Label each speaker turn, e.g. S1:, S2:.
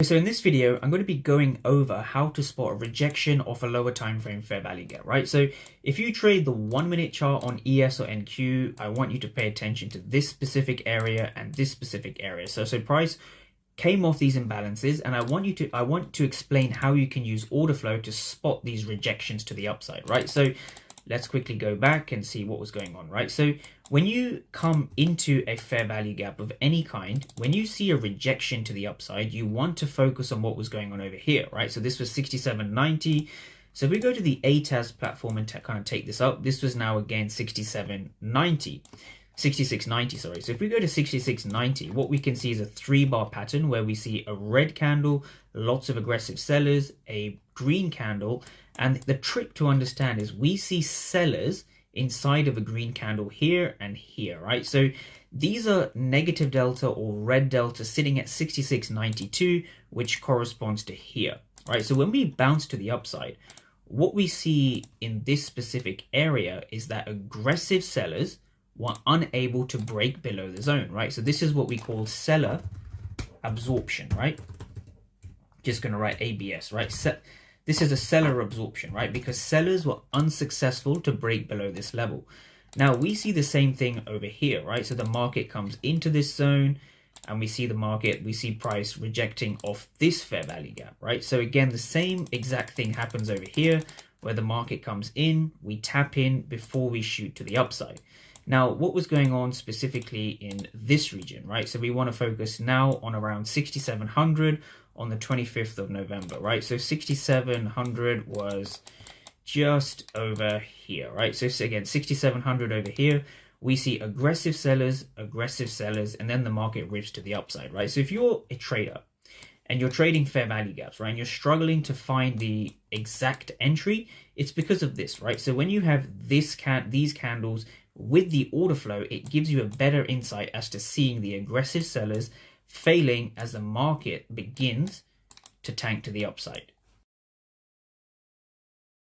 S1: So in this video, I'm going to be going over how to spot a rejection of a lower time frame fair value gap, right? So if you trade the 1 minute chart on ES or NQ, I want you to pay attention to this specific area and this specific area. So price came off these imbalances, and I want to explain how you can use order flow to spot these rejections to the upside, right? So let's quickly go back and see what was going on, right? So when you come into a fair value gap of any kind, when you see a rejection to the upside, you want to focus on what was going on over here, right? So this was 67.90. So if we go to the ATAS platform and kind of take this up, this was now again 66.90, sorry. So if we go to 66.90, what we can see is a 3-bar pattern where we see a red candle, lots of aggressive sellers, a green candle, and the trick to understand is we see sellers inside of a green candle here and here, right? So these are negative delta or red delta sitting at 66.92, which corresponds to here, right? So when we bounce to the upside, what we see in this specific area is that aggressive sellers were unable to break below the zone, right? So this is what we call seller absorption, right? Just going to write ABS, right? This is a seller absorption, right? Because sellers were unsuccessful to break below this level. Now we see the same thing over here, right? So the market comes into this zone and we see price rejecting off this fair value gap, right? So again, the same exact thing happens over here where the market comes in, we tap in before we shoot to the upside. Now, what was going on specifically in this region, right? So we want to focus now on around 6,700 on the 25th of November, right? So 6,700 was just over here, right? So again, 6,700 over here, we see aggressive sellers, and then the market rips to the upside, right? So if you're a trader and you're trading fair value gaps, right, and you're struggling to find the exact entry, it's because of this, right? So when you have these candles with the order flow, it gives you a better insight as to seeing the aggressive sellers failing as the market begins to tank to the upside.